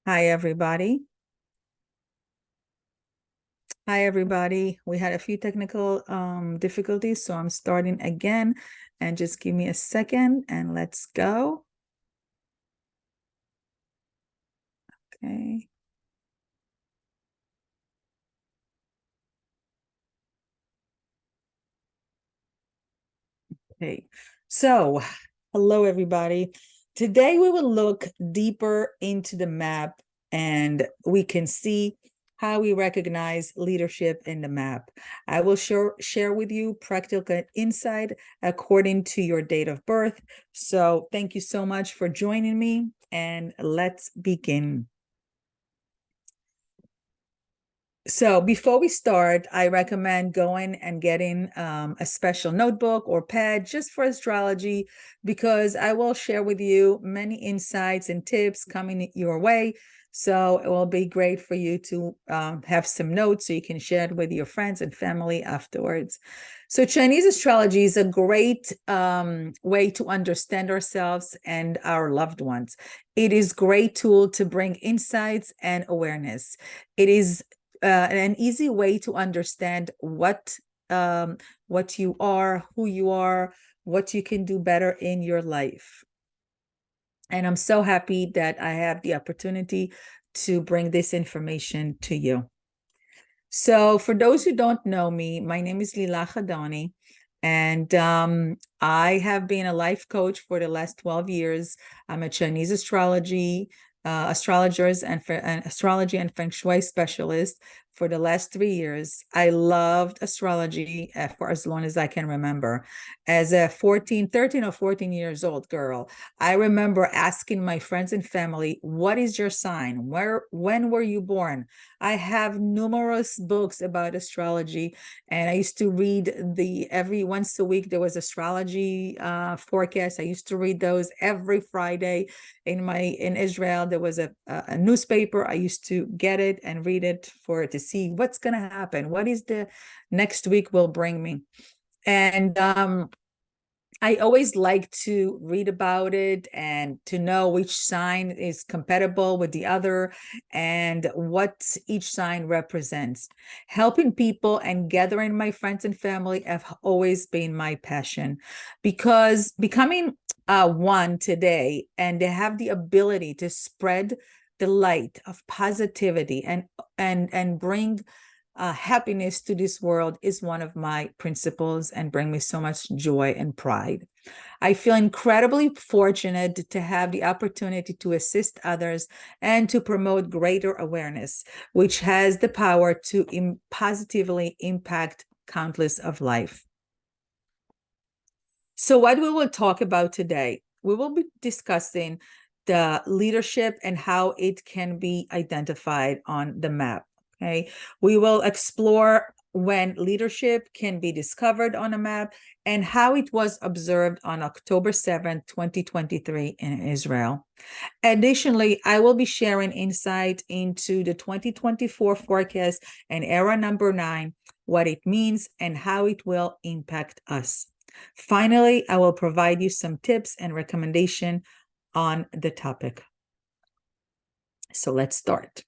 Hi, everybody. Hi, everybody. We had a few technical difficulties, so I'm starting again. And just give me a second and let's go. Okay. Okay. So, hello, everybody. Today we will look deeper into the map and we can see how we recognize leadership in the map. I will share with you practical insight according to your date of birth. So, thank you so much for joining me and let's begin. So before we start, I recommend going and getting a special notebook or pad just for astrology, because I will share with you many insights and tips coming your way. So it will be great for you to have some notes so you can share it with your friends and family afterwards. So Chinese astrology is a great way to understand ourselves and our loved ones. It is a great tool to bring insights and awareness. It is an easy way to understand what you are, who you are, what you can do better in your life. And I'm so happy that I have the opportunity to bring this information to you. So, for those who don't know me, my name is Lilach Adoni, and I have been a life coach for the last 12 years. I'm a Chinese astrologers and astrology and feng shui specialist for the last 3 years. I loved astrology for as long as I can remember. As a 13 or 14 years old girl, I remember asking my friends and family, "What is your sign? When were you born?" I have numerous books about astrology, and I used to read every once a week there was astrology forecast. I used to read those every Friday. In Israel, there was a newspaper. I used to get it and read it to see what's going to happen. What is the next week will bring me? And I always like to read about it and to know which sign is compatible with the other and what each sign represents. Helping people and gathering my friends and family have always been my passion, because becoming one today and they have the ability to spread the light of positivity and bring happiness to this world is one of my principles and bring me so much joy and pride. I feel incredibly fortunate to have the opportunity to assist others and to promote greater awareness, which has the power to positively impact countless of life. So what we will talk about today, we will be discussing the leadership and how it can be identified on the map. Okay, we will explore when leadership can be discovered on a map and how it was observed on October 7th, 2023 in Israel. Additionally, I will be sharing insight into the 2024 forecast and era number 9, what it means and how it will impact us. Finally, I will provide you some tips and recommendation on the topic. So let's start.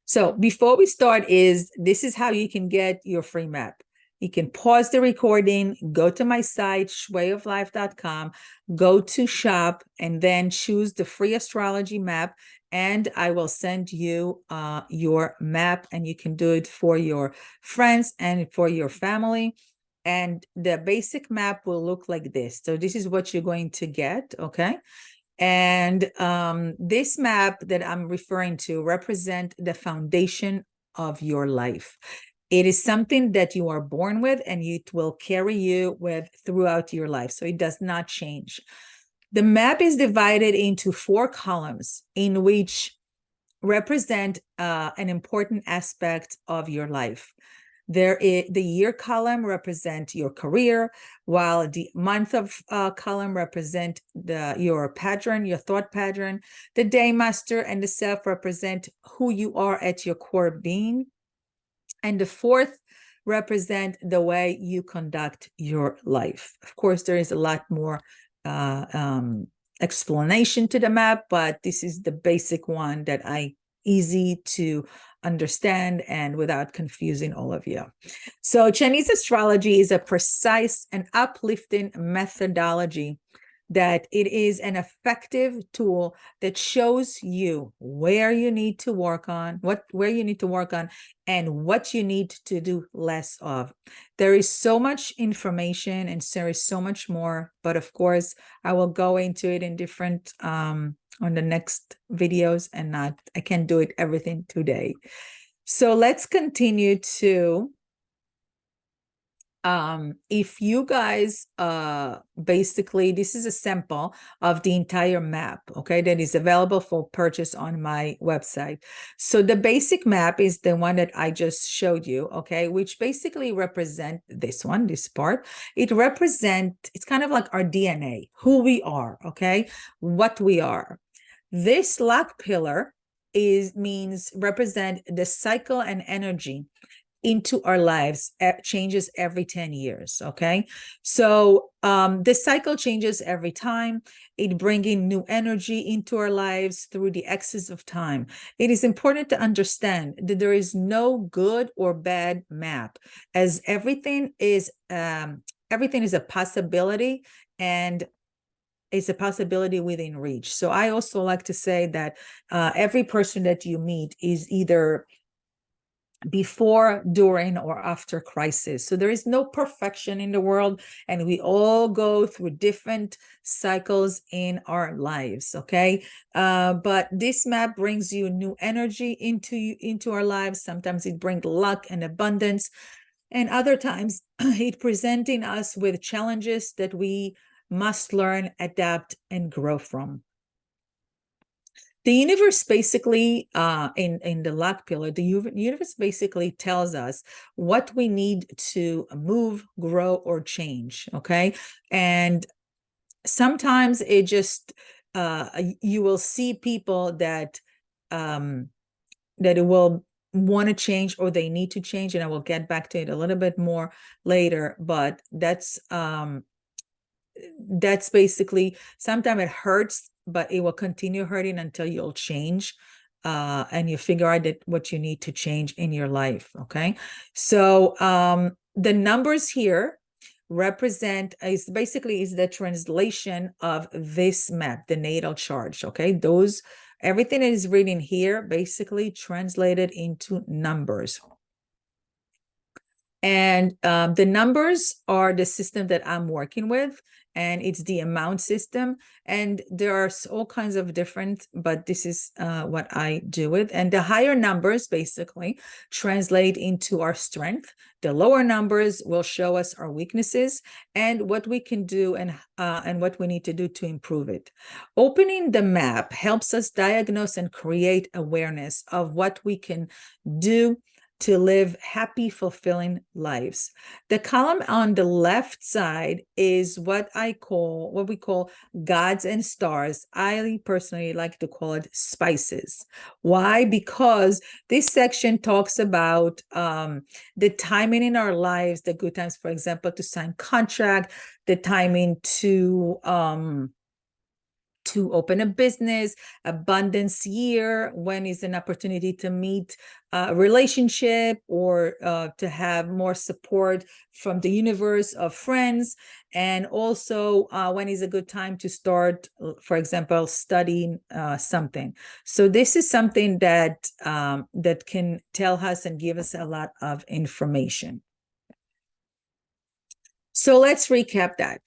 So before we start, this is how you can get your free map. You can pause the recording, go to my site, shuioflife.com, go to shop, and then choose the free astrology map, and I will send you your map, and you can do it for your friends and for your family. And the basic map will look like this. So this is what you're going to get, okay? And this map that I'm referring to represent the foundation of your life. It is something that you are born with and it will carry you with throughout your life. So it does not change. The map is divided into 4 columns in which represent an important aspect of your life. The year column represent your career, while the month of column represent your pattern, your thought pattern. The day master and the self represent who you are at your core being. And the 4th represent the way you conduct your life. Of course, there is a lot more explanation to the map, but this is the basic one that easy to understand and without confusing all of you. So Chinese astrology is a precise and uplifting methodology that it is an effective tool that shows you where you need to work on, where you need to work on, and what you need to do less of. There is so much information and there is so much more, but of course, I will go into it in different on the next videos, and I can't do it everything today. So let's continue to if you guys basically, this is a sample of the entire map, okay, that is available for purchase on my website. So the basic map is the one that I just showed you, okay, which basically represent this one, this part. It's kind of like our DNA, who we are, okay, what we are. This lock pillar represent the cycle and energy into our lives, changes every 10 years, okay? So the cycle changes every time. It bringing new energy into our lives through the excess of time. It is important to understand that there is no good or bad map, as everything is a possibility, and it's a possibility within reach. So I also like to say that every person that you meet is either before, during, or after crisis. So there is no perfection in the world, and we all go through different cycles in our lives, okay? But this map brings you new energy into our lives. Sometimes it brings luck and abundance, and other times it presenting us with challenges that we must learn, adapt, and grow from. The universe basically, in the luck pillar, the universe basically tells us what we need to move, grow, or change, okay? And sometimes it just, you will see people that it will want to change, or they need to change, and I will get back to it a little bit more later, but that's basically, sometimes it hurts, but it will continue hurting until you'll change and you figure out what you need to change in your life, okay? So the numbers here is the translation of this map, the natal chart, okay? Everything that is written here basically translated into numbers. And the numbers are the system that I'm working with, and it's the amount system. And there are all kinds of different, but this is what I do with. And the higher numbers basically translate into our strength. The lower numbers will show us our weaknesses and what we can do and what we need to do to improve it. Opening the map helps us diagnose and create awareness of what we can do to live happy, fulfilling lives. The column on the left side is what we call gods and stars. I personally like to call it spices. Why? Because this section talks about the timing in our lives, the good times, for example, to sign contract, the timing to open a business, abundance year, when is an opportunity to meet a relationship, or to have more support from the universe of friends, and also when is a good time to start, for example, studying something. So this is something that can tell us and give us a lot of information. So let's recap that.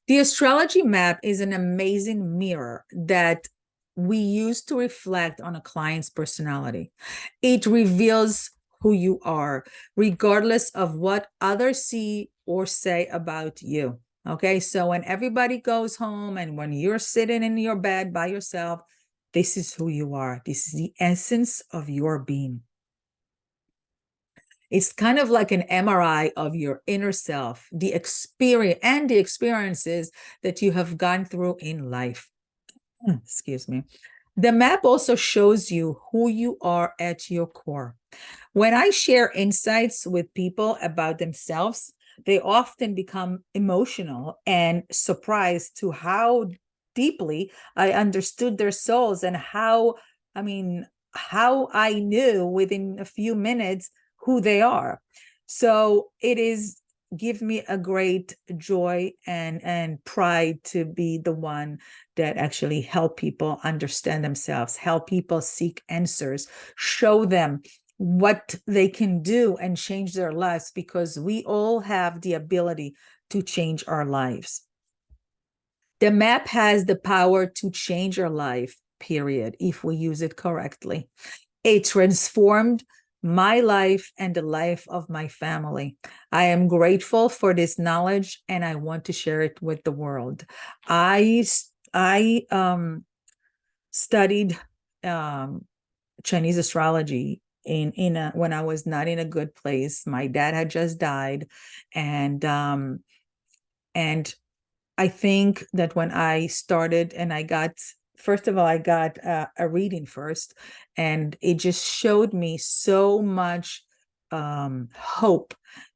The astrology map is an amazing mirror that we use to reflect on a client's personality. It reveals who you are, regardless of what others see or say about you. Okay, so when everybody goes home and when you're sitting in your bed by yourself, this is who you are. This is the essence of your being. It's kind of like an MRI of your inner self, the experience and the experiences that you have gone through in life. Excuse me. The map also shows you who you are at your core. When I share insights with people about themselves, they often become emotional and surprised to how deeply, I understood their souls and I mean, how I knew within a few minutes who they are. So it is give me a great joy and pride to be the one that actually help people understand themselves, help people seek answers, show them what they can do and change their lives, because we all have the ability to change our lives. The map has the power to change our life, period, if we use it correctly. It transformed my life and the life of my family. I am grateful for this knowledge and I want to share it with the world. I studied Chinese astrology when I was not in a good place. My dad had just died, and I think that when I started and I got, first of all, I got a reading first, and it just showed me so much hope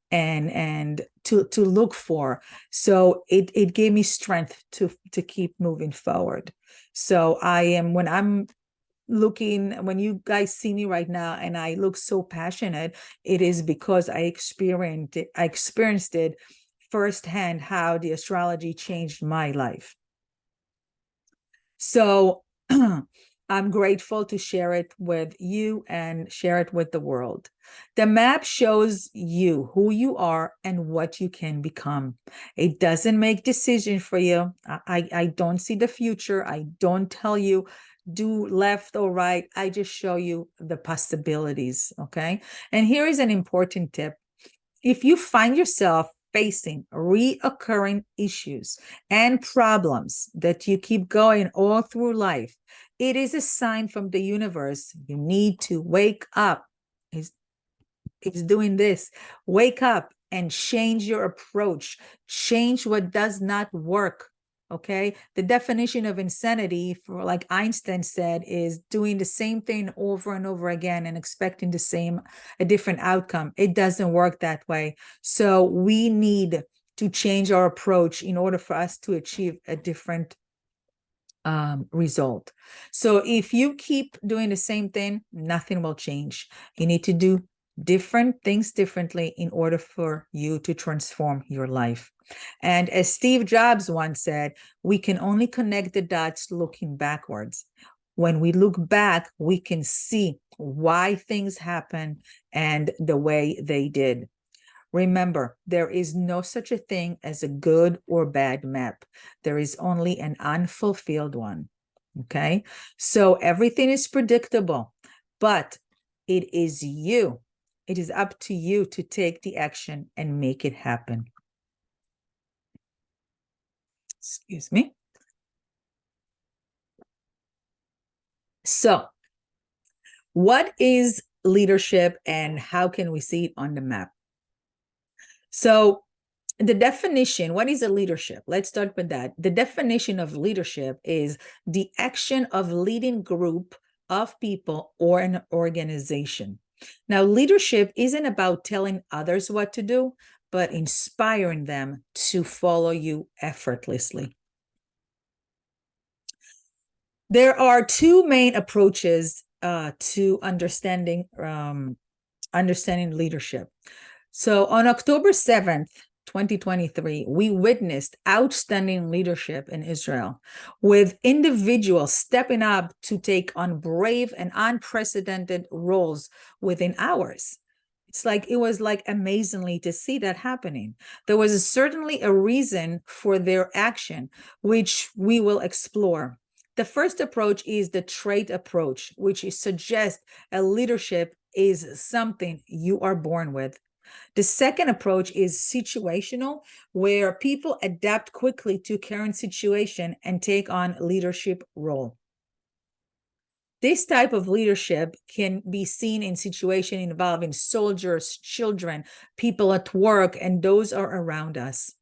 and to look for. So it gave me strength to keep moving forward. So I am, when I'm looking, when you guys see me right now and I look so passionate, it is because I experienced it firsthand, how the astrology changed my life. So I'm grateful to share it with you and share it with the world. The map shows you who you are and what you can become. It doesn't make decisions for you. I don't see the future. I don't tell you do left or right. I just show you the possibilities. Okay. And here is an important tip. If you find yourself facing reoccurring issues and problems that you keep going all through life, it is a sign from the universe. You need to wake up. It's doing this. Wake up and change your approach. Change what does not work. Okay. The definition of insanity, for like Einstein said, is doing the same thing over and over again and expecting a different outcome. It doesn't work that way. So we need to change our approach in order for us to achieve a different result. So if you keep doing the same thing, nothing will change. You need to do different things differently in order for you to transform your life. And as Steve Jobs once said, we can only connect the dots looking backwards. When we look back, we can see why things happen and the way they did. Remember, there is no such a thing as a good or bad map. There is only an unfulfilled one. Okay. So everything is predictable, but it is you. It is up to you to take the action and make it happen. Excuse me. So, what is leadership and how can we see it on the map? So, the definition, what is a leadership? Let's start with that. The definition of leadership is the action of leading group of people or an organization. Now, leadership isn't about telling others what to do, but inspiring them to follow you effortlessly. There are two main approaches to understanding leadership. So on October 7th, 2023, we witnessed outstanding leadership in Israel, with individuals stepping up to take on brave and unprecedented roles within hours. It was like amazingly to see that happening. There was certainly a reason for their action, which we will explore. The first approach is the trait approach, which suggests a leadership is something you are born with. The second approach is situational, where people adapt quickly to current situation and take on leadership role. This type of leadership can be seen in situations involving soldiers, children, people at work, and those are around us.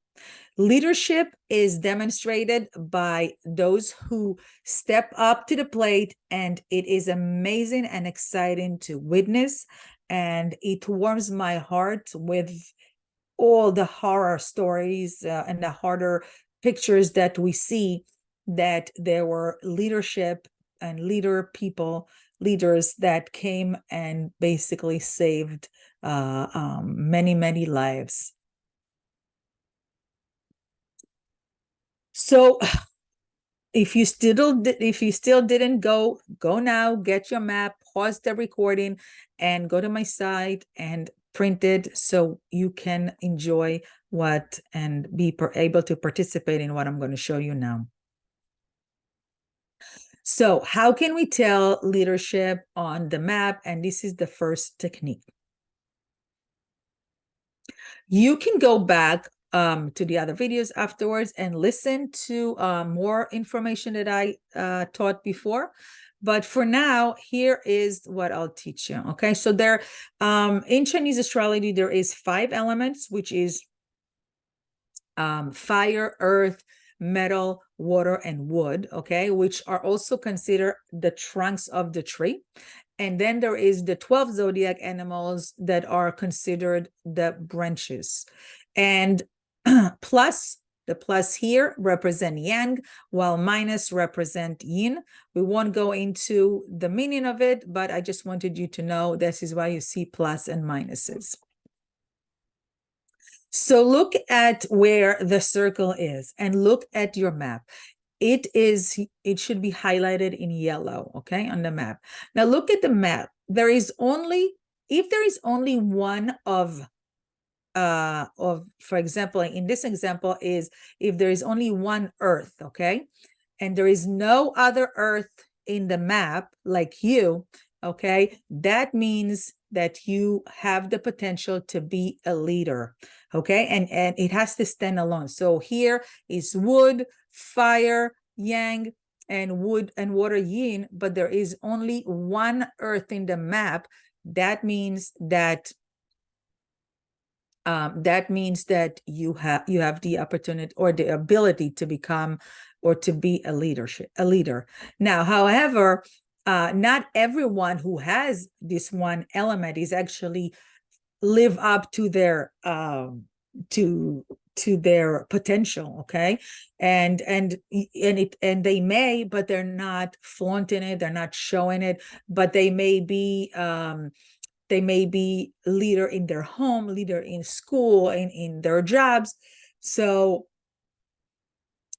Leadership is demonstrated by those who step up to the plate, and it is amazing and exciting to witness. And it warms my heart with all the horror stories and the harder pictures that we see that there were leadership and leaders that came and basically saved many, many lives. So if you still didn't go now, get your map, pause the recording, and go to my site and print it so you can enjoy what and be able to participate in what I'm going to show you now. So how can we tell leadership on the map? And this is the first technique. You can go back to the other videos afterwards and listen to more information that I taught before. But for now, here is what I'll teach you. Okay, so there, in Chinese astrology, there is 5 elements, which is fire, earth, metal, water, and wood, okay, which are also considered the trunks of the tree. And then there is the 12 zodiac animals that are considered the branches. And plus, the plus here represent yang, while minus represent yin. We won't go into the meaning of it, but I just wanted you to know this is why you see plus and minuses. So look at where the circle is and look at your map. It should be highlighted in yellow, okay, on the map. Now look at the map. If there is only one for example, in this example is if there is only one earth, okay, and there is no other earth in the map like you, okay, that means that you have the potential to be a leader, okay, and it has to stand alone. So here is wood, fire, yang, and wood and water, yin, but there is only one earth in the map. That means that you have the opportunity or the ability to become or to be a leader. Now, however, not everyone who has this one element is actually live up to their to their potential, okay, and they may, but they're not flaunting it, they're not showing it, but they may be leader in their home, leader in school, in their jobs. So,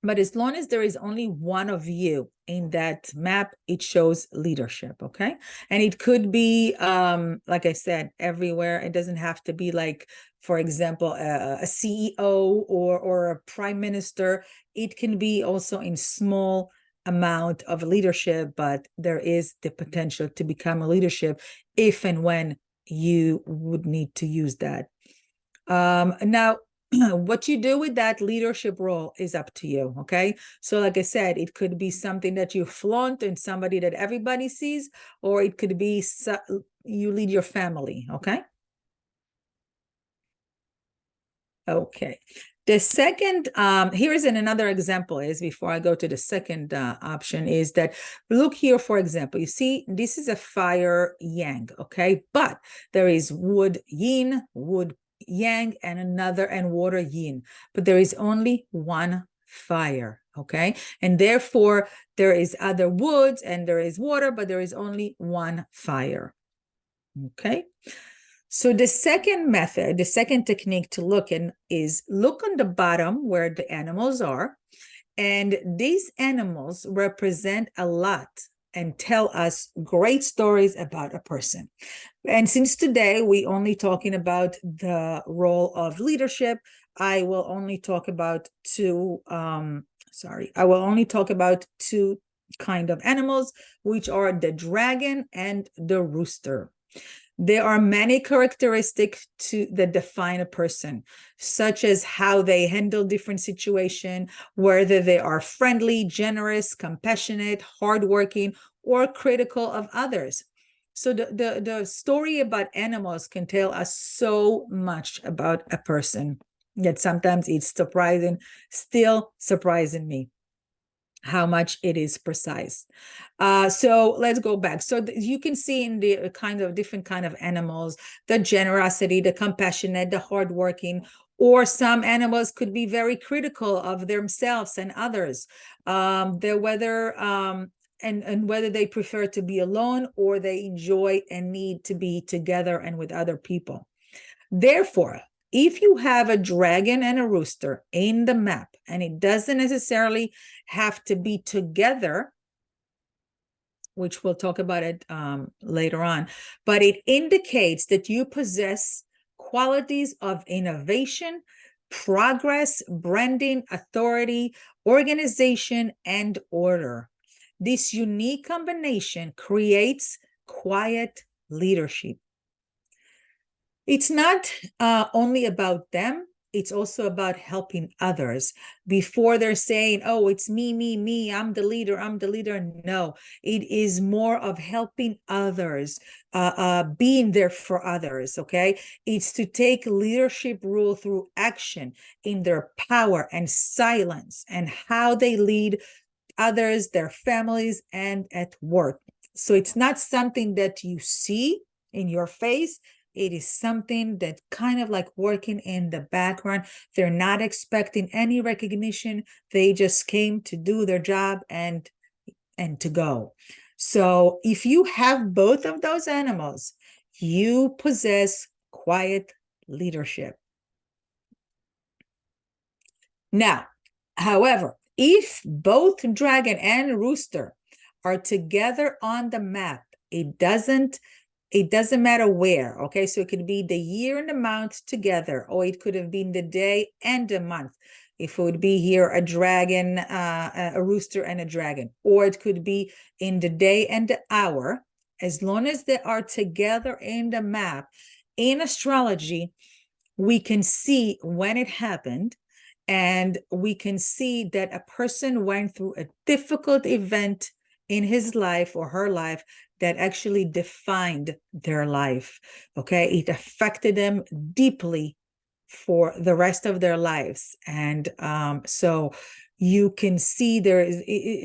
but as long as there is only one of you in that map, it shows leadership, okay? And it could be, like I said, everywhere. It doesn't have to be like, for example, a CEO or a prime minister. It can be also in small amount of leadership, but there is the potential to become a leadership if and when you would need to use that. Now, what you do with that leadership role is up to you, okay? So like I said, it could be something that you flaunt and somebody that everybody sees, or it could be you lead your family, okay? Okay. The second, here is another example is, before I go to the second option, is that look here, for example, you see, this is a fire yang, okay? But there is wood yin, wood yang, and water yin, but there is only one fire, okay? And therefore, there is other woods and there is water, but there is only one fire, okay? So the second method, the second technique to look in is look on the bottom where the animals are. And these animals represent a lot and tell us great stories about a person. And since today we only talking about the role of leadership, I will only talk about two kind of animals, which are the dragon and the rooster. There are many characteristics that define a person, such as how they handle different situations, whether they are friendly, generous, compassionate, hardworking, or critical of others. So the story about animals can tell us so much about a person, yet sometimes it's still surprising me how much it is precise. So let's go back. So you can see in the kind of different kind of animals, the generosity, the compassionate, the hardworking, Or some animals could be very critical of themselves and others. And whether they prefer to be alone or they enjoy and need to be together and with other people. Therefore, if you have a dragon and a rooster in the map, and it doesn't necessarily have to be together, which we'll talk about it later on, but it indicates that you possess qualities of innovation, progress, branding, authority, organization, and order. This unique combination creates quiet leadership. It's not only about them, it's also about helping others. Before they're saying, oh, it's me, I'm the leader. No, it is more of helping others, being there for others, okay? It's to take leadership role through action in their power and silence and how they lead others, their families, and at work. So it's not something that you see in your face. It is something that kind of like working in the background. They're not expecting any recognition. They just came to do their job and to go. So if you have both of those animals, you possess quiet leadership. Now, however, if both dragon and rooster are together on the map, it doesn't matter where, okay? So it could be the year and the month together, or it could have been the day and the month. If it would be here a dragon, a rooster and a dragon, or it could be in the day and the hour, as long as they are together in the map. In astrology, we can see when it happened, and we can see that a person went through a difficult event in his life or her life that actually defined their life, okay? It affected them deeply for the rest of their lives. And so you can see there is,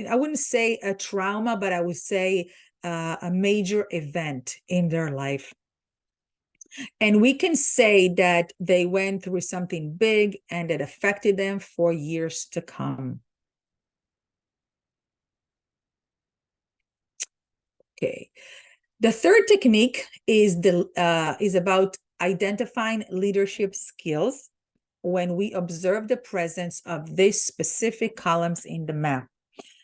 I wouldn't say a trauma, but I would say a major event in their life. And we can say that they went through something big and it affected them for years to come. Okay. The third technique is about identifying leadership skills when we observe the presence of these specific columns in the map.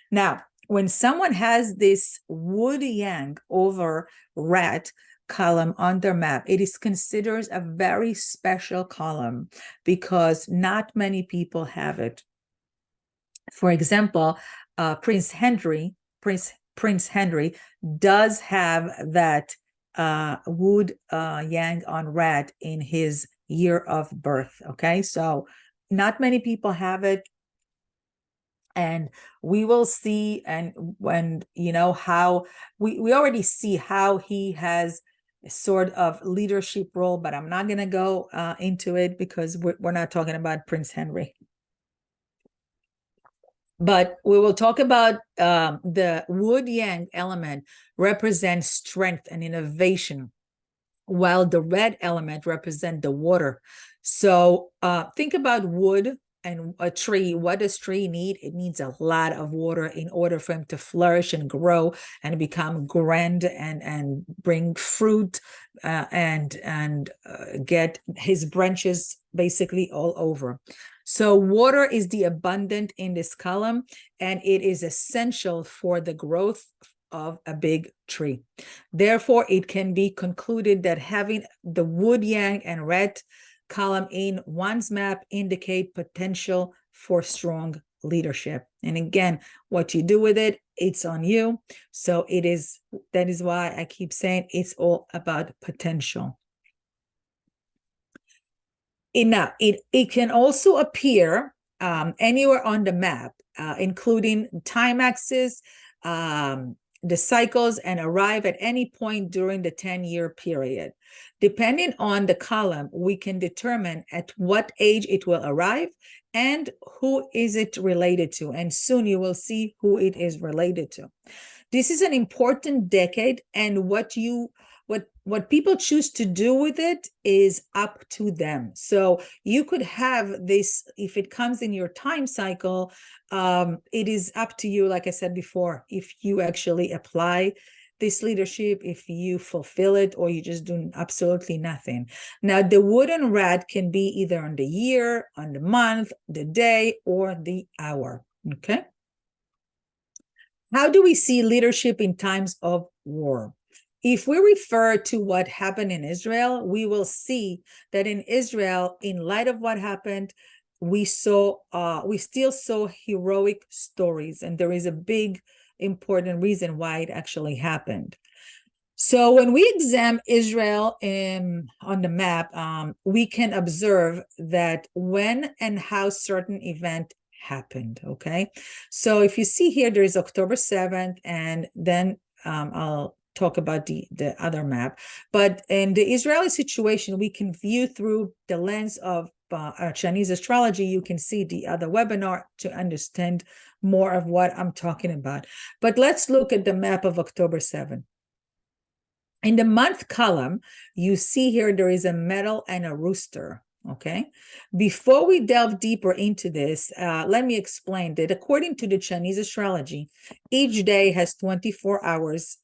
Now, when someone has this wood yang over rat column on their map, it is considered a very special column because not many people have it. For example, Prince Henry does have that wood yang on rat in his year of birth. Okay, so not many people have it. And we will see, and when how we already see how he has a sort of leadership role, but I'm not going to go into it because we're not talking about Prince Henry. But we will talk about the wood yang element represents strength and innovation, while the red element represents the water. So think about wood and a tree. What does tree need? It needs a lot of water in order for him to flourish and grow and become grand and bring fruit and get his branches basically all over. So water is the abundant in this column, and it is essential for the growth of a big tree. Therefore, it can be concluded that having the wood yang and red column in one's map indicate potential for strong leadership. And again, what you do with it, it's on you. So that is why I keep saying it's all about potential. Now, it can also appear anywhere on the map, including time axis, the cycles, and arrive at any point during the 10-year period. Depending on the column, we can determine at what age it will arrive and who is it related to. And soon you will see who it is related to. This is an important decade, and what what people choose to do with it is up to them. So you could have this, if it comes in your time cycle, it is up to you, like I said before, if you actually apply this leadership, if you fulfill it, or you just do absolutely nothing. Now, the wooden rat can be either on the year, on the month, the day, or the hour. Okay. How do we see leadership in times of war? If we refer to what happened in Israel, we will see that in Israel, in light of what happened, we still saw heroic stories, and there is a big, important reason why it actually happened. So when we examine Israel on the map, we can observe that when and how certain event happened, okay? So if you see here, there is October 7th, and then I'll talk about the other map. But in the Israeli situation, we can view through the lens of Chinese astrology. You can see the other webinar to understand more of what I'm talking about. But let's look at the map of October 7th. In the month column, you see here there is a medal and a rooster, okay? Before we delve deeper into this, let me explain that according to the Chinese astrology, each day has 24 hours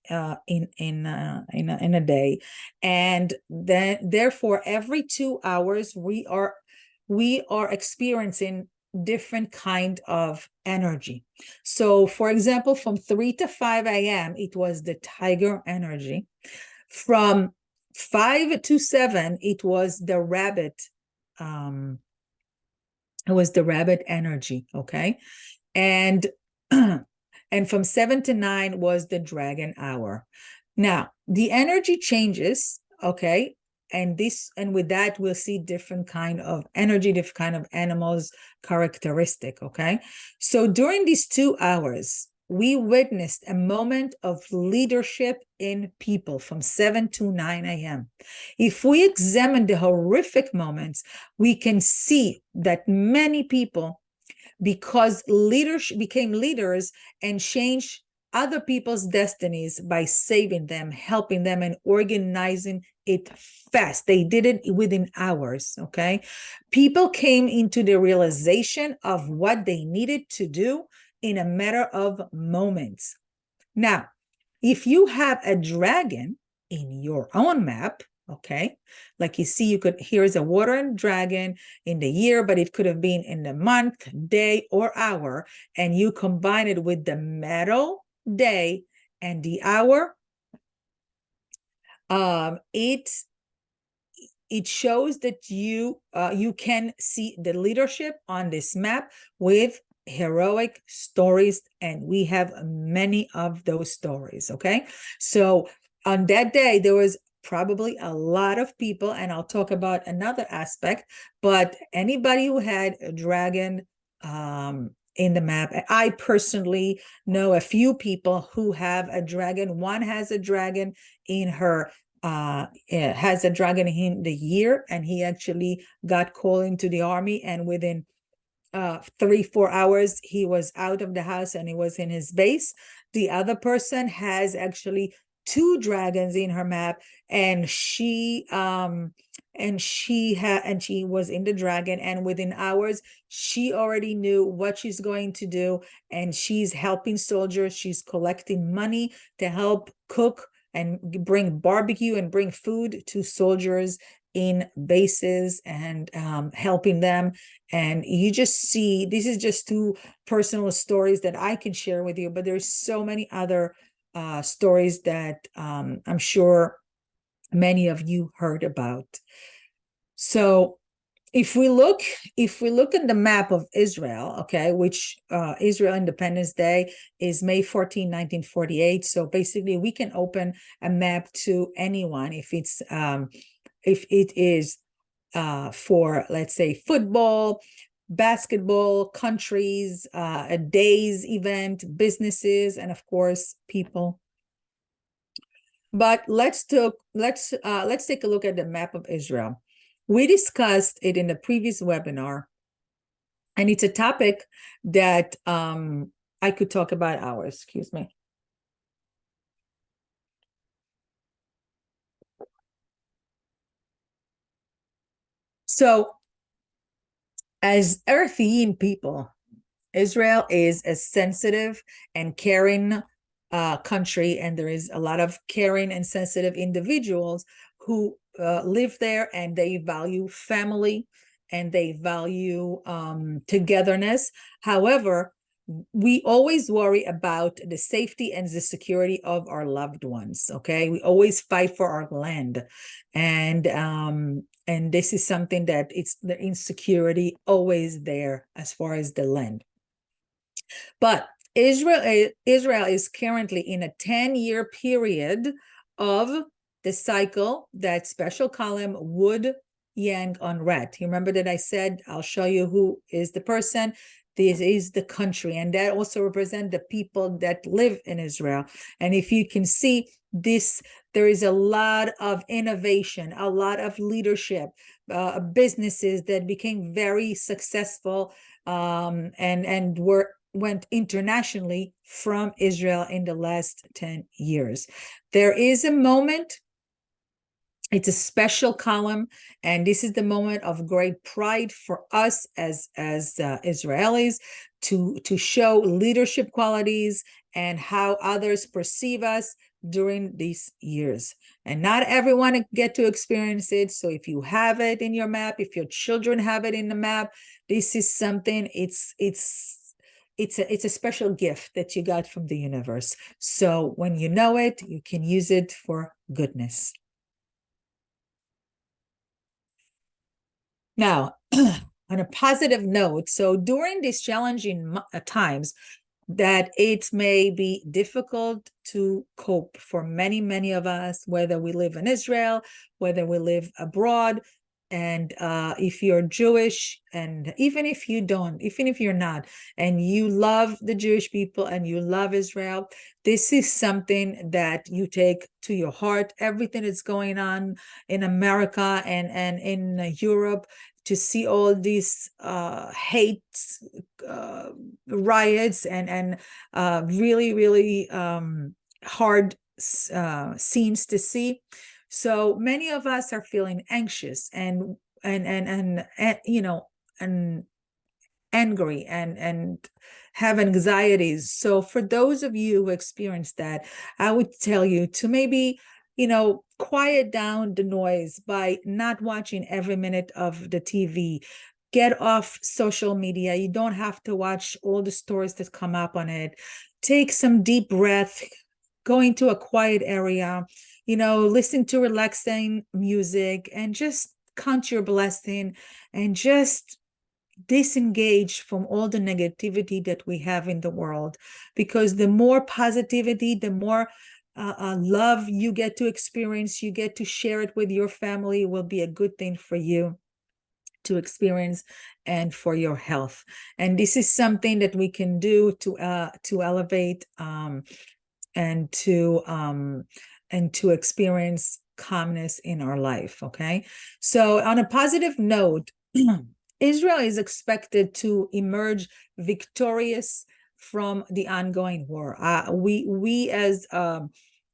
in a day, and then therefore every 2 hours we are experiencing different kind of energy. So for example, from 3 to 5 a.m., it was the tiger energy. From 5 to 7, it was the rabbit. It was the rabbit energy, okay? And and from 7 to 9 was the dragon hour. Now, the energy changes, okay? And with that, we'll see different kind of energy, different kind of animals characteristic, okay? So during these 2 hours, we witnessed a moment of leadership in people from 7 to 9 a.m. If we examine the horrific moments, we can see that many people, because leaders became leaders and changed other people's destinies by saving them, helping them, and organizing it fast. They did it within hours, okay? People came into the realization of what they needed to do in a matter of moments. Now, if you have a dragon in your own map, okay, like you see, here's a water and dragon in the year, but it could have been in the month, day, or hour, and you combine it with the metal day and the hour, it shows that you can see the leadership on this map with heroic stories, and we have many of those stories, okay? So on that day, there was probably a lot of people, and I'll talk about another aspect, but anybody who had a dragon in the map, I personally know a few people who have a dragon. One has a dragon in her has a dragon in the year, and he actually got called into the army, and within 3-4 hours he was out of the house and he was in his base. The other person has actually 2 dragons in her map, and she was in the dragon, and within hours she already knew what she's going to do, and she's helping soldiers. She's collecting money to help cook and bring barbecue and bring food to soldiers in bases, and helping them. And you just see, this is just 2 personal stories that I can share with you, but there's so many other stories that I'm sure many of you heard about. So if we look at the map of Israel, okay, which Israel Independence Day is May 14, 1948. So basically we can open a map to anyone if it is for, let's say, football, basketball, countries, a day's event, businesses, and of course people. But let's take a look at the map of Israel. We discussed it in the previous webinar, and it's a topic that I could talk about hours. Excuse me. So as earthian people, Israel is a sensitive and caring country, and there is a lot of caring and sensitive individuals who live there, and they value family and they value togetherness. However, we always worry about the safety and the security of our loved ones. Okay, we always fight for our land, and this is something that it's the insecurity always there as far as the land. But Israel is currently in a 10-year period of the cycle, that special column wood, yang on red. You remember that I said, I'll show you who is the person. This is the country, and that also represents the people that live in Israel. And if you can see this, there is a lot of innovation, a lot of leadership, businesses that became very successful, and went internationally from Israel in the last 10 years. There is a moment, it's a special column, and this is the moment of great pride for us as Israelis to show leadership qualities and how others perceive us during these years. And not everyone get to experience it. So if you have it in your map, if your children have it in the map, this is something, it's a special gift that you got from the universe. So when you know it, you can use it for goodness. Now, on a positive note, so during these challenging times, that it may be difficult to cope for many, many of us, whether we live in Israel, whether we live abroad. And if you're Jewish, and even if you don't, even if you're not, and you love the Jewish people and you love Israel, this is something that you take to your heart. Everything that's going on in America and in Europe, to see all these hate riots and really, really hard scenes to see. So many of us are feeling anxious and you know, and angry and have anxieties. So for those of you who experience that, I would tell you to maybe, you know, quiet down the noise by not watching every minute of the TV. Get off social media. You don't have to watch all the stories that come up on it. Take some deep breath, go into a quiet area, you know, listen to relaxing music and just count your blessing and just disengage from all the negativity that we have in the world, because the more positivity, the more love you get to experience, you get to share it with your family, will be a good thing for you to experience and for your health. And this is something that we can do to elevate and to experience calmness in our life. Okay, so on a positive note, Israel is expected to emerge victorious from the ongoing war. We as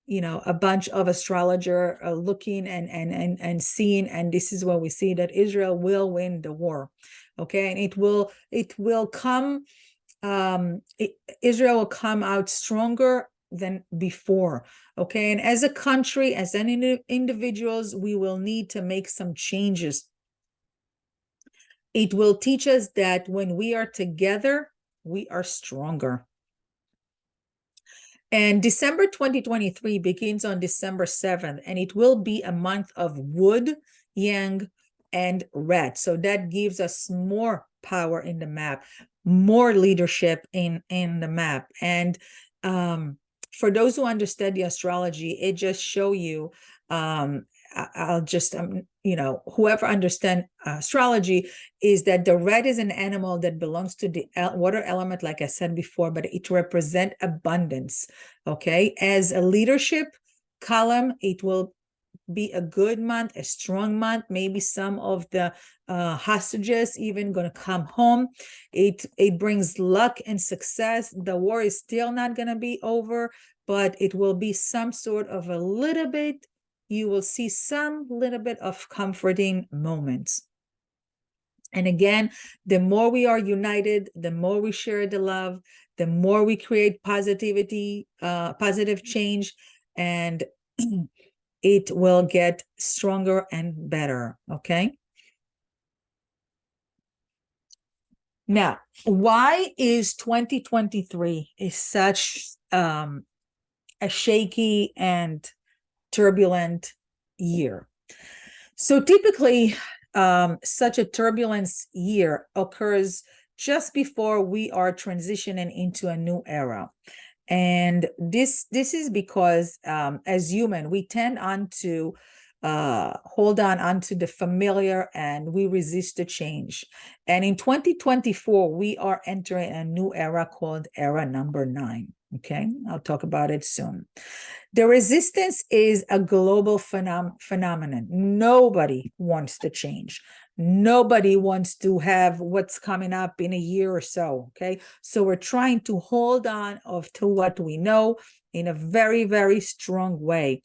you know, a bunch of astrologers are looking and seeing, and this is what we see, that Israel will win the war. Okay, and it will come. Israel will come out stronger than before. Okay, and as a country, as an individuals, we will need to make some changes. It will teach us that when we are together, we are stronger. And December 2023 begins on December 7th, and it will be a month of wood, yang, and red. So that gives us more power in the map, more leadership in the map. And for those who understand the astrology, it just show you, I'll just, you know, whoever understand astrology, is that the red is an animal that belongs to the water element, like I said before, but it represents abundance. Okay, as a leadership column, it will be a good month, a strong month. Maybe some of the hostages even going to come home. It brings luck and success. The war is still not going to be over, but it will be some sort of a little bit, you will see some little bit of comforting moments. And again, the more we are united, the more we share the love, the more we create positivity, positive change, and it will get stronger and better, okay? Now, why is 2023 is such a shaky and turbulent year? So typically, such a turbulence year occurs just before we are transitioning into a new era. And this is because as human, we tend on to hold on onto the familiar, and we resist the change. And in 2024, we are entering a new era called era number 9. Okay, I'll talk about it soon. The resistance is a global phenomenon. Nobody wants to change. Nobody wants to have what's coming up in a year or so, okay? So we're trying to hold on to what we know in a very, very strong way.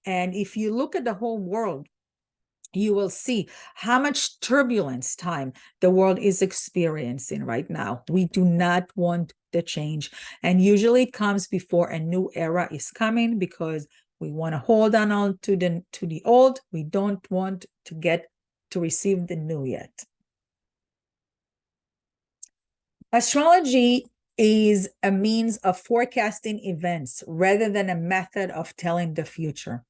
And if you look at the whole world, you will see how much turbulence time the world is experiencing right now. We do not want the change. And usually it comes before a new era is coming, because we want to hold on to the old. We don't want to receive the new yet. Astrology is a means of forecasting events rather than a method of telling the future.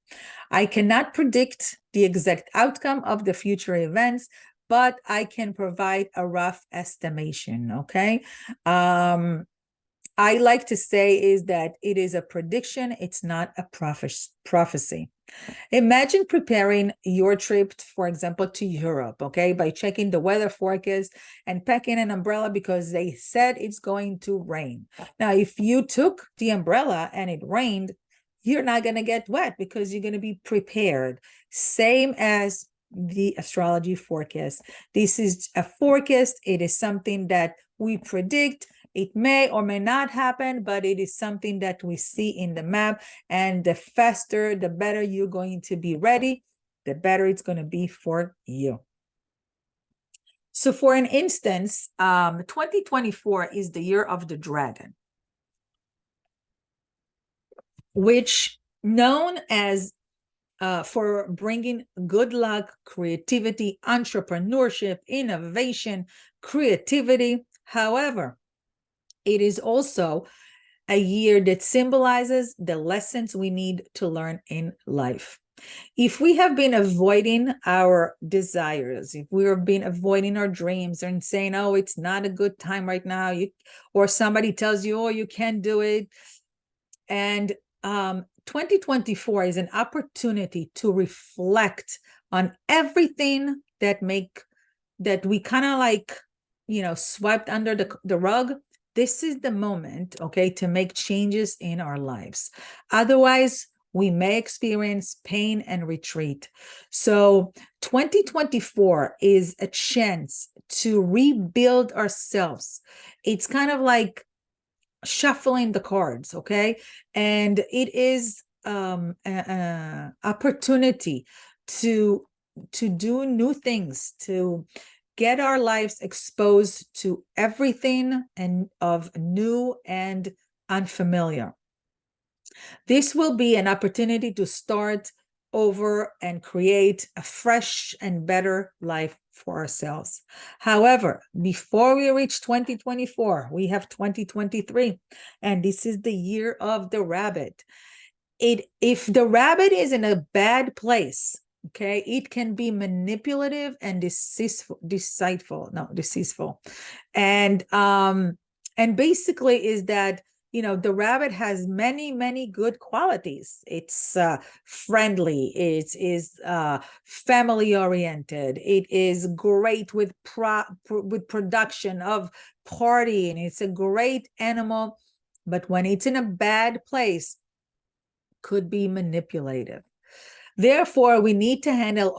I cannot predict the exact outcome of the future events, but I can provide a rough estimation, okay? I like to say is that it is a prediction, it's not a prophecy. Imagine preparing your trip, for example, to Europe, okay, by checking the weather forecast and packing an umbrella because they said it's going to rain. Now, if you took the umbrella and it rained, you're not going to get wet because you're going to be prepared. Same as the astrology forecast. This is a forecast. It is something that we predict. It may or may not happen, but it is something that we see in the map. And the faster, the better you're going to be ready, the better it's going to be for you. So for an instance, 2024 is the year of the dragon, which known as for bringing good luck, creativity, entrepreneurship, innovation, creativity. However, it is also a year that symbolizes the lessons we need to learn in life. If we have been avoiding our desires, if we have been avoiding our dreams and saying, oh, it's not a good time right now, or somebody tells you, oh, you can't do it. And 2024 is an opportunity to reflect on everything that we kind of like, swiped under the rug. This is the moment, okay, to make changes in our lives. Otherwise, we may experience pain and retreat. So 2024 is a chance to rebuild ourselves. It's kind of like shuffling the cards, okay? And it is an opportunity to do new things, to get our lives exposed to everything and of new and unfamiliar. This will be an opportunity to start over and create a fresh and better life for ourselves. However, before we reach 2024, we have 2023, and this is the year of the rabbit. If the rabbit is in a bad place, okay, it can be manipulative and deceitful. And basically is that, the rabbit has many, many good qualities. It's friendly, it is family oriented, it is great with production of partying, it's a great animal, but when it's in a bad place, could be manipulative. Therefore, we need to handle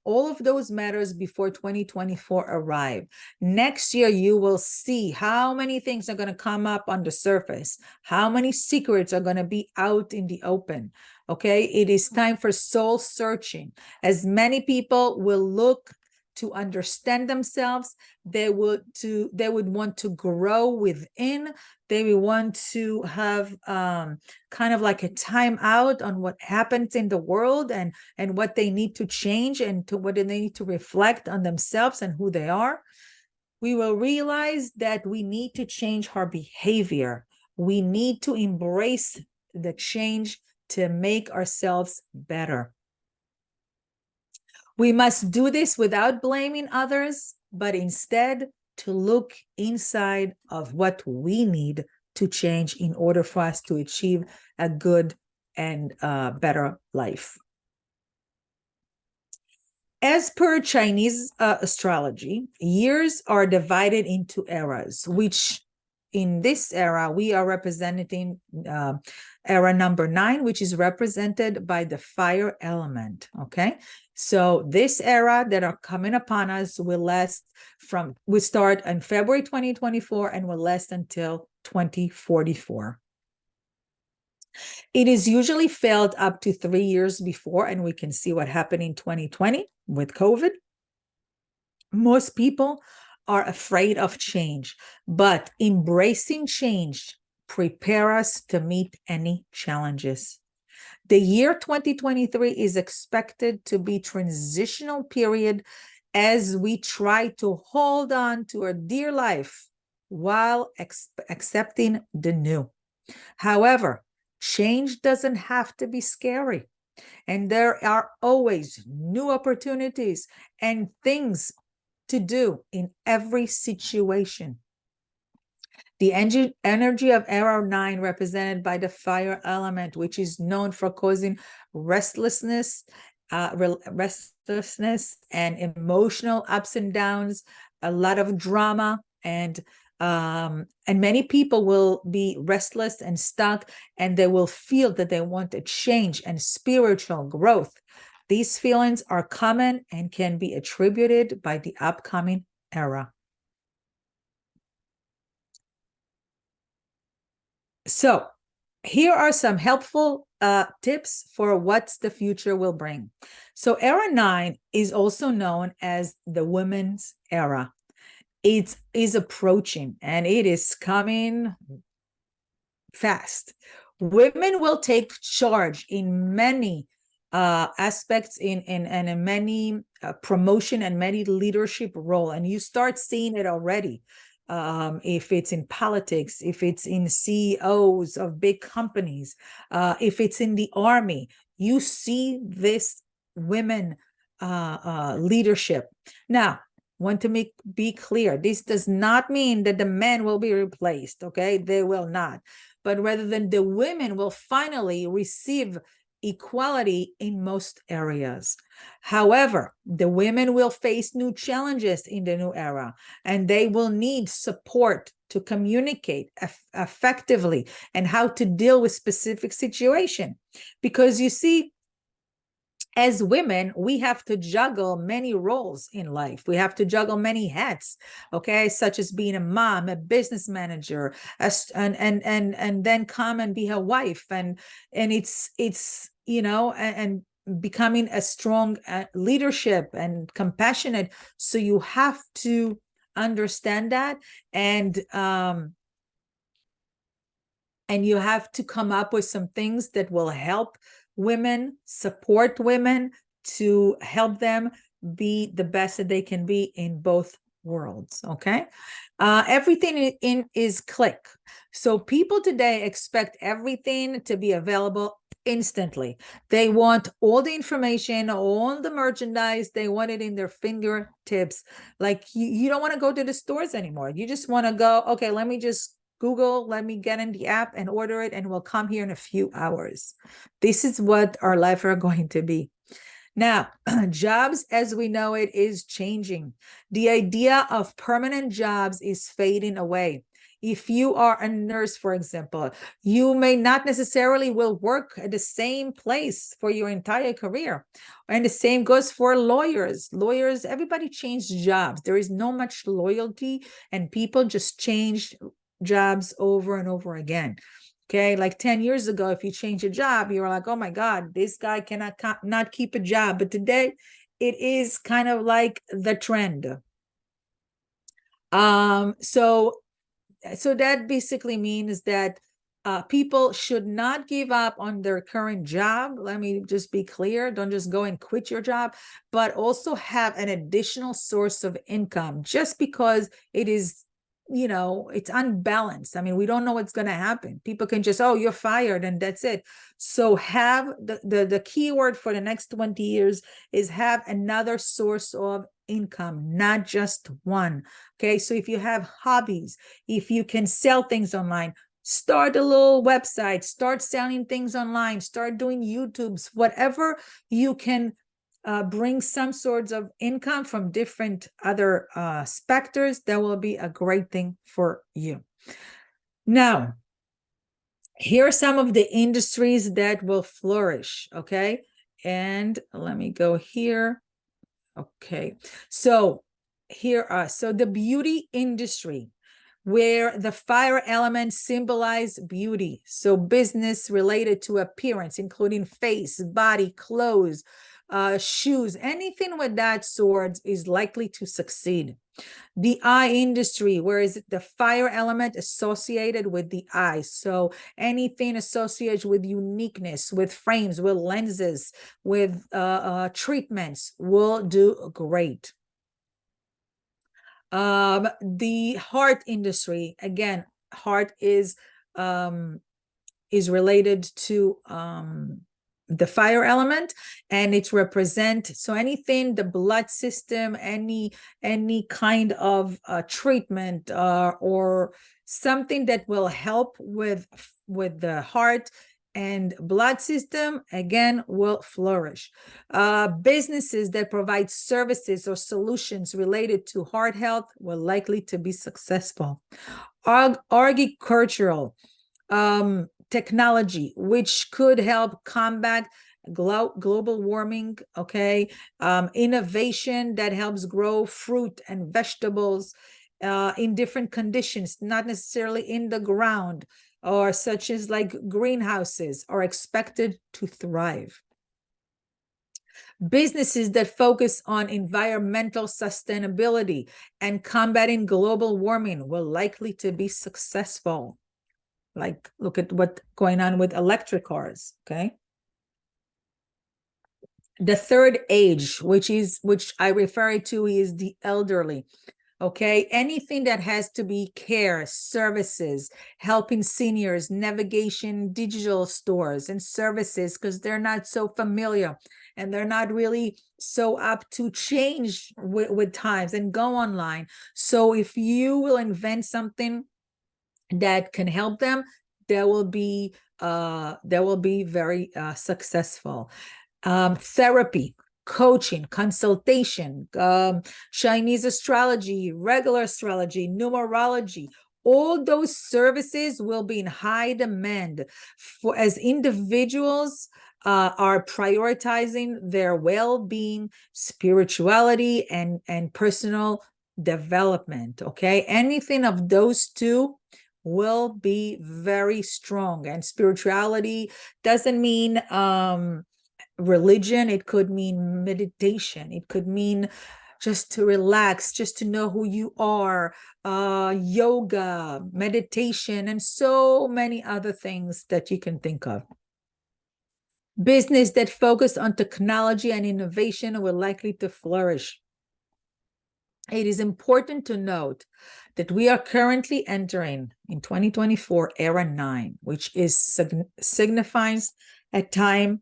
all of those matters before 2024 arrive. Next year, you will see how many things are going to come up on the surface, how many secrets are going to be out in the open. Okay, it is time for soul searching, as many people will look to understand themselves. They would want to grow within. They would want to have kind of like a time out on what happens in the world and what they need to change and to what they need to reflect on themselves and who they are. We will realize that we need to change our behavior. We need to embrace the change to make ourselves better. We must do this without blaming others, but instead to look inside of what we need to change in order for us to achieve a good and better life. As per Chinese astrology, years are divided into eras, which in this era, we are representing era number 9, which is represented by the fire element, okay? So this era that are coming upon us will start in February 2024 and will last until 2044. It is usually felt up to 3 years before, and we can see what happened in 2020 with COVID. Most people are afraid of change, but embracing change prepare us to meet any challenges. The year 2023 is expected to be a transitional period as we try to hold on to our dear life while accepting the new. However, change doesn't have to be scary, and there are always new opportunities and things to do in every situation. The energy of era 9, represented by the fire element, which is known for causing restlessness and emotional ups and downs, a lot of drama, and many people will be restless and stuck, and they will feel that they want a change and spiritual growth. These feelings are common and can be attributed by the upcoming era. So here are some helpful tips for what the future will bring. So era 9 is also known as the women's era. It is approaching and it is coming fast. Women will take charge in many aspects and in many promotion and many leadership role, and you start seeing it already. If it's in politics, if it's in CEOs of big companies, if it's in the army, you see this women leadership. Now, want to be clear, this does not mean that the men will be replaced, okay? They will not. But rather than the women will finally receive equality in most areas. However, the women will face new challenges in the new era, and they will need support to communicate effectively and how to deal with specific situation. Because you see, as women, we have to juggle many roles in life. We have to juggle many hats, okay, such as being a mom, a business manager, and then come and be a wife, and it's you know, and becoming a strong leadership and compassionate. So you have to understand that, and you have to come up with some things that will help women, support women, to help them be the best that they can be in both worlds, okay? Everything is click. So people today expect everything to be available instantly. They want all the information, all the merchandise, they want it in their fingertips. Like you don't want to go to the stores anymore. You just want to go, okay, let me just Google, let me get in the app and order it, and it will come here in a few hours. This is what our life are going to be. Now, jobs as we know it is changing. The idea of permanent jobs is fading away. If you are a nurse, for example, you may not necessarily will work at the same place for your entire career. And the same goes for lawyers. Lawyers, everybody changed jobs. There is no much loyalty, and people just change jobs over and over again. Okay, like 10 years ago, if you change a job, you were like, oh my God, this guy cannot not keep a job. But today, it is kind of like the trend. So that basically means that people should not give up on their current job. Let me just be clear. Don't just go and quit your job, but also have an additional source of income just because it is, it's unbalanced. I mean, we don't know what's going to happen. People can just, oh, you're fired and that's it. So have the key word for the next 20 years is have another source of income, not just one. Okay. So if you have hobbies, if you can sell things online, start a little website, start selling things online, start doing YouTubes, whatever you can bring some sorts of income from different other specters, that will be a great thing for you. Now, here are some of the industries that will flourish, okay? And let me go here. Okay, so so the beauty industry, where the fire elements symbolize beauty. So business related to appearance, including face, body, clothes, shoes, anything with that sort is likely to succeed. The eye industry, where is the fire element associated with the eye? So anything associated with uniqueness, with frames, with lenses, with treatments will do great. The heart industry, again, heart is related to the fire element, and it's represent, so anything, the blood system, any kind of treatment or something that will help with the heart and blood system, again, will flourish. Businesses that provide services or solutions related to heart health will likely to be successful. Agricultural technology, which could help combat global warming, okay? Innovation that helps grow fruit and vegetables in different conditions, not necessarily in the ground, or such as like greenhouses, are expected to thrive. Businesses that focus on environmental sustainability and combating global warming will likely to be successful. Like, look at what's going on with electric cars, okay? The third age, which I refer to, is the elderly. Okay, anything that has to be care, services, helping seniors, navigation, digital stores and services, because they're not so familiar and they're not really so up to change with times and go online. So if you will invent something that can help them, that will be very successful. Therapy, coaching, consultation, Chinese astrology, regular astrology, numerology, all those services will be in high demand for as individuals are prioritizing their well-being, spirituality, and personal development. Okay, anything of those two will be very strong. And spirituality doesn't mean religion. It could mean meditation. It could mean just to relax, just to know who you are, yoga, meditation, and so many other things that you can think of. Business that focus on technology and innovation will likely to flourish. It is important to note that we are currently entering in 2024 era 9, which signifies a time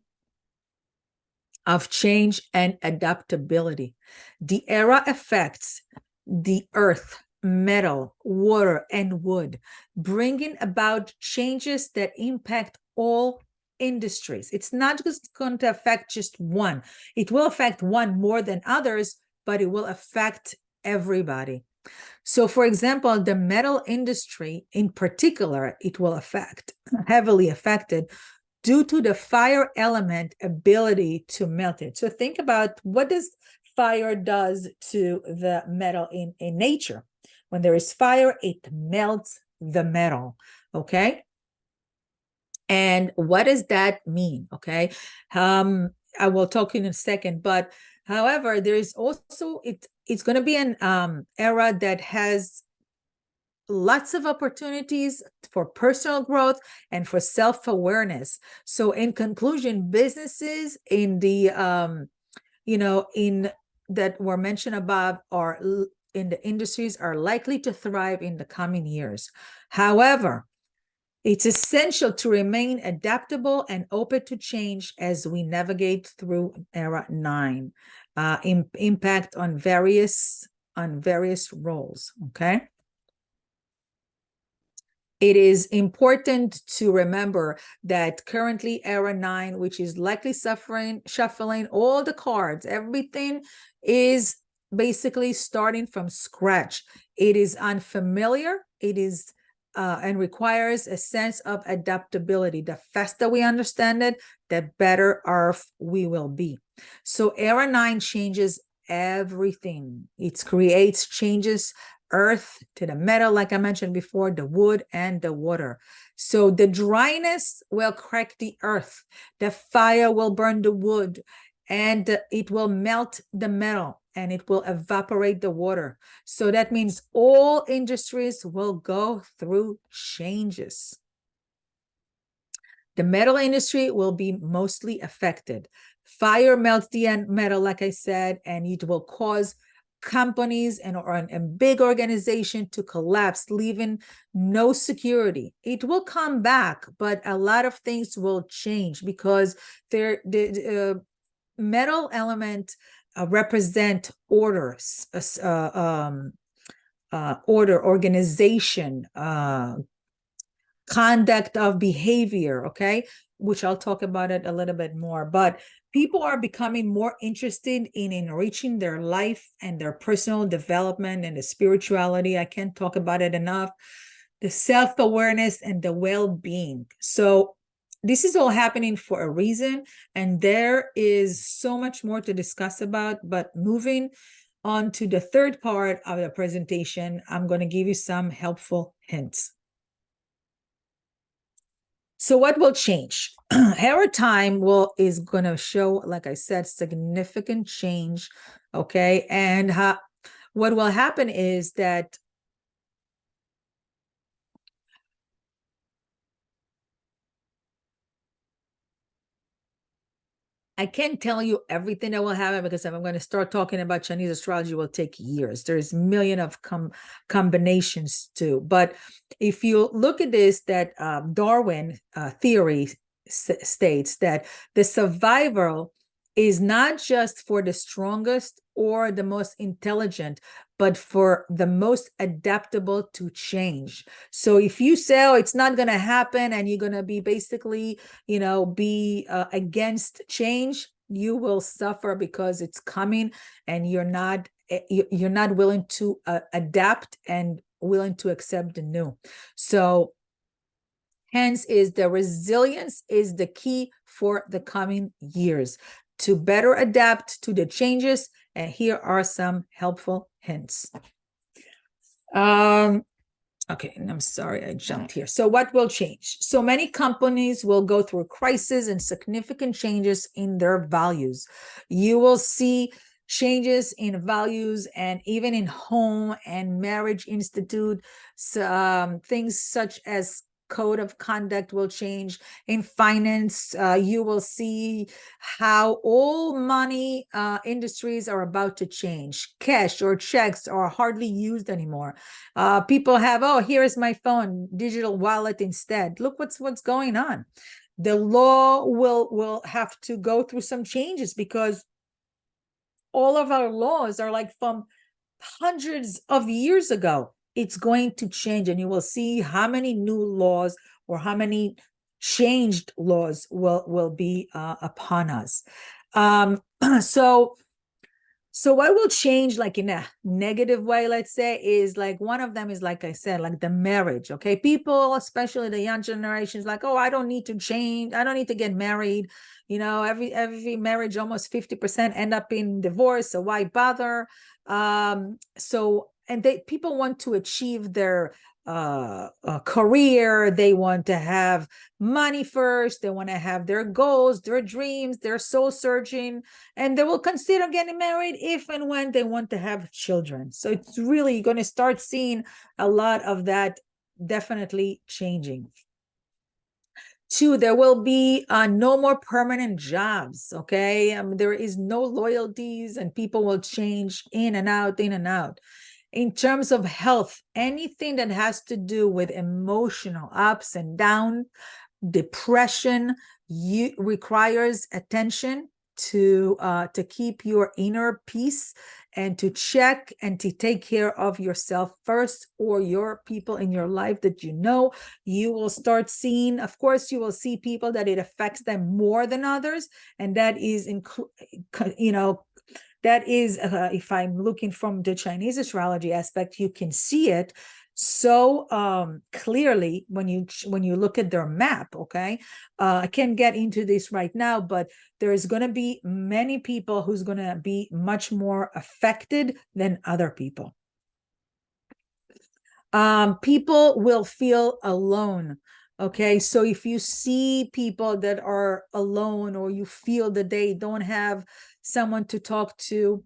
of change and adaptability. The era affects the earth, metal, water, and wood, bringing about changes that impact all industries. It's not just going to affect just one. It will affect one more than others, but it will affect everybody. So, for example, the metal industry in particular, it will affect, heavily affected, due to the fire element ability to melt it. So think about what does fire does to the metal in nature. When there is fire, it melts the metal, okay? And what does that mean, okay? I will talk in a second, but However, there is also it's going to be an era that has lots of opportunities for personal growth and for self-awareness. So in conclusion, businesses in the in that were mentioned above are in the industries are likely to thrive in the coming years. However, it's essential to remain adaptable and open to change as we navigate through era 9. Impact on various roles. Okay. It is important to remember that currently era 9, which is likely shuffling all the cards, everything is basically starting from scratch. It is unfamiliar. It is and requires a sense of adaptability. The faster we understand it, the better off we will be. So era 9 changes everything. It creates changes earth to the metal, like I mentioned before, the wood and the water. So the dryness will crack the earth, the fire will burn the wood, and it will melt the metal and it will evaporate the water. So that means all industries will go through changes. The metal industry will be mostly affected. Fire melts the metal, like I said, and it will cause companies and big organization to collapse, leaving no security. It will come back, but a lot of things will change because the metal element represent orders, order, organization, conduct of behavior, okay, which I'll talk about it a little bit more. But people are becoming more interested in enriching their life and their personal development and the spirituality. I can't talk about it enough. The self-awareness and the well-being. So this is all happening for a reason, and there is so much more to discuss about. But moving on to the third part of the presentation, I'm going to give you some helpful hints. So what will change? Era time is going to show, like I said, significant change. Okay. And what will happen is that I can't tell you everything that will happen, because if I'm going to start talking about Chinese astrology, it will take years. There's million of combinations too. But if you look at this, that Darwin theory states that the survival is not just for the strongest or the most intelligent, but for the most adaptable to change. So if you say, oh, it's not going to happen, and you're going to be basically, be against change, you will suffer because it's coming, and you're not willing to adapt and willing to accept the new. So hence is the resilience is the key for the coming years to better adapt to the changes. And here are some helpful hints. Okay, and I'm sorry, I jumped here. So what will change? So many companies will go through crisis and significant changes in their values. You will see changes in values, and even in home and marriage institute, things such as code of conduct will change. In finance, you will see how all money industries are about to change. Cash or checks are hardly used anymore. People have, oh, here is my phone, digital wallet instead. Look what's going on. The law will have to go through some changes, because all of our laws are like from hundreds of years ago. It's going to change, and you will see how many new laws or how many changed laws will be upon us. So what will change, like in a negative way, let's say, is like one of them is, like I said, like the marriage. Okay, people, especially the young generations, like, oh, I don't need to change. I don't need to get married. Every marriage, almost 50% end up in divorce. So why bother? And people want to achieve their a career. They want to have money first. They want to have their goals, their dreams, their soul searching, and they will consider getting married if and when they want to have children. So it's really going to start seeing a lot of that definitely changing. Two, there will be no more permanent jobs. Okay, there is no loyalties, and people will change in and out, in and out. In terms of health, anything that has to do with emotional ups and downs, depression, requires attention to keep your inner peace and to check and to take care of yourself first, or your people in your life that you know. You will start seeing, of course, you will see people that it affects them more than others, and that is that is, if I'm looking from the Chinese astrology aspect, you can see it so clearly when you look at their map. Okay, I can't get into this right now, but there's going to be many people who's going to be much more affected than other people. People will feel alone. Okay, so if you see people that are alone, or you feel that they don't have someone to talk to,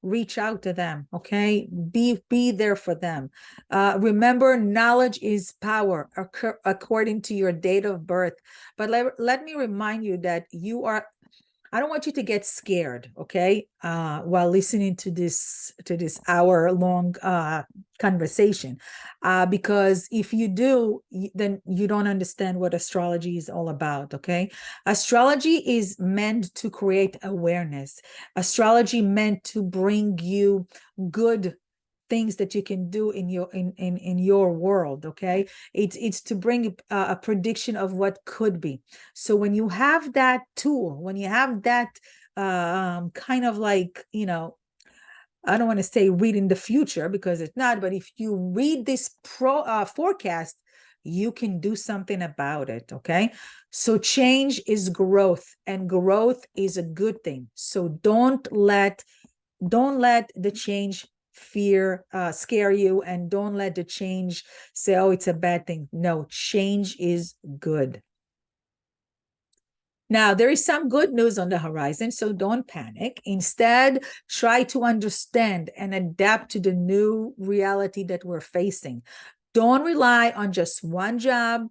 reach out to them. Okay, be there for them. Remember, knowledge is power according to your date of birth. But let me remind you that I don't want you to get scared, okay, while listening to this hour-long conversation, because if you do, then you don't understand what astrology is all about. Okay, astrology is meant to create awareness. Astrology meant to bring you good things that you can do in your world. Okay, it's to bring a prediction of what could be. So when you have that tool, when you have that kind of like, I don't want to say reading the future, because it's not, but if you read this forecast, you can do something about it. Okay, so change is growth, and growth is a good thing. So don't let the change scare you, and don't let the change say, oh, it's a bad thing. No, change is good. Now, there is some good news on the horizon, so don't panic. Instead, try to understand and adapt to the new reality that we're facing. Don't rely on just one job.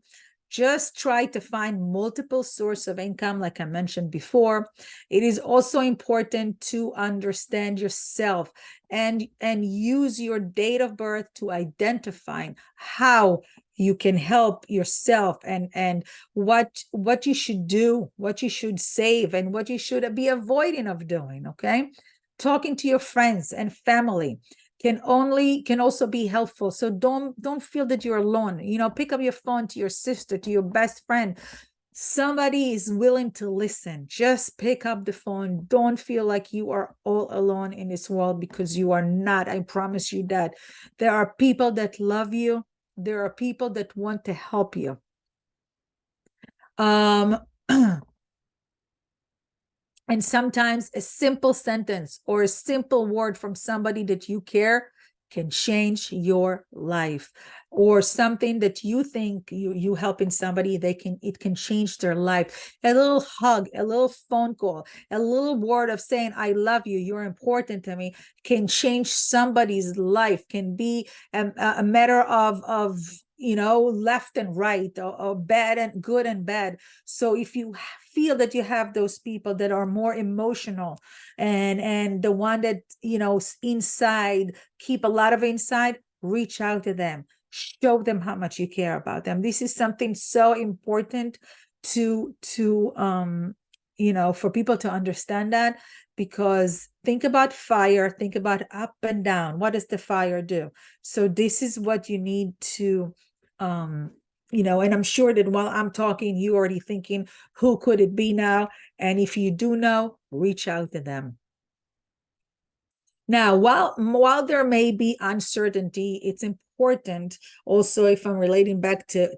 Just try to find multiple sources of income, like I mentioned before. It is also important to understand yourself and use your date of birth to identify how you can help yourself, and what you should do, what you should save, and what you should be avoiding of doing. Okay, talking to your friends and family can also be helpful. So don't feel that you're alone. Pick up your phone to your sister, to your best friend. Somebody is willing to listen. Just pick up the phone. Don't feel like you are all alone in this world, because you are not. I promise you that there are people that love you. There are people that want to help you. And sometimes a simple sentence or a simple word from somebody that you care can change your life, or something that you think you helping somebody, it can change their life. A little hug, a little phone call, a little word of saying, I love you, you're important to me, can change somebody's life, can be a matter of left and right, or bad and good and bad. So if you feel that you have those people that are more emotional, and the one that inside, keep a lot of inside, reach out to them, show them how much you care about them. This is something so important to for people to understand that, because think about fire, think about up and down. What does the fire do? So this is what you need to and I'm sure that while I'm talking, you already thinking, who could it be now? And if you do know, reach out to them. Now, while there may be uncertainty, it's important also, if I'm relating back to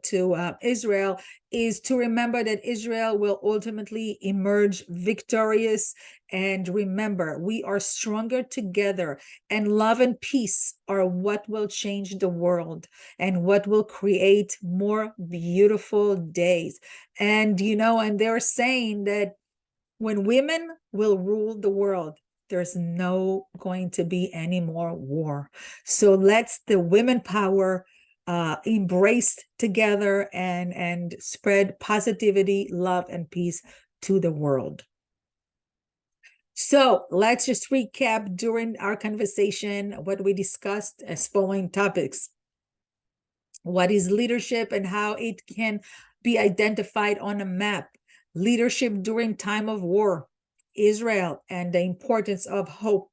Israel, is to remember that Israel will ultimately emerge victorious. And remember, we are stronger together, and love and peace are what will change the world and what will create more beautiful days. And and they're saying that when women will rule the world, there's no going to be any more war. So let's the women power embrace together and spread positivity, love, and peace to the world. So let's just recap during our conversation what we discussed as following topics. What is leadership and how it can be identified on a map? Leadership during time of war, Israel, and the importance of hope.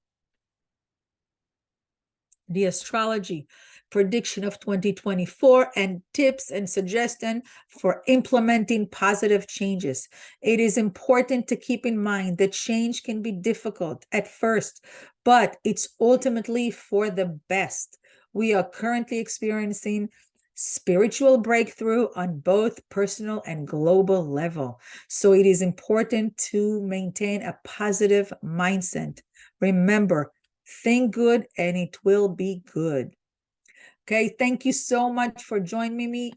The astrology prediction of 2024 and tips and suggestion for implementing positive changes. It is important to keep in mind that change can be difficult at first, but it's ultimately for the best. We are currently experiencing spiritual breakthrough on both personal and global level. So it is important to maintain a positive mindset. Remember, think good and it will be good. Okay, thank you so much for joining me.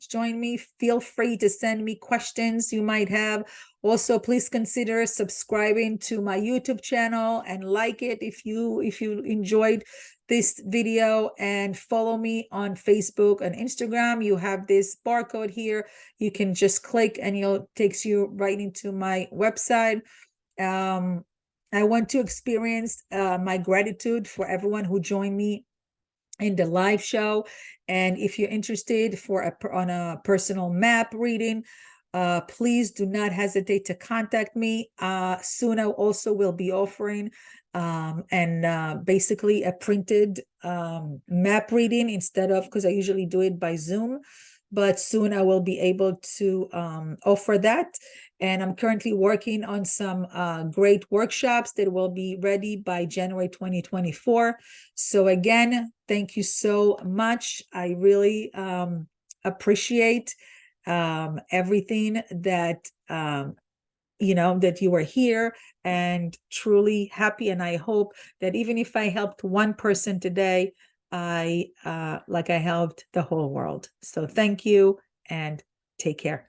Feel free to send me questions you might have. Also, please consider subscribing to my YouTube channel and like it if you enjoyed this video, and follow me on Facebook and Instagram. You have this barcode here. You can just click and it takes you right into my website. I want to experience my gratitude for everyone who joined me in the live show. And if you're interested on a personal map reading, please do not hesitate to contact me. Soon I also will be offering basically a printed map reading instead of, because I usually do it by Zoom, but soon I will be able to offer that. And I'm currently working on some great workshops that will be ready by January 2024. So again, thank you so much. I really appreciate everything that that you are here, and truly happy. And I hope that even if I helped one person today, I helped the whole world. So thank you and take care.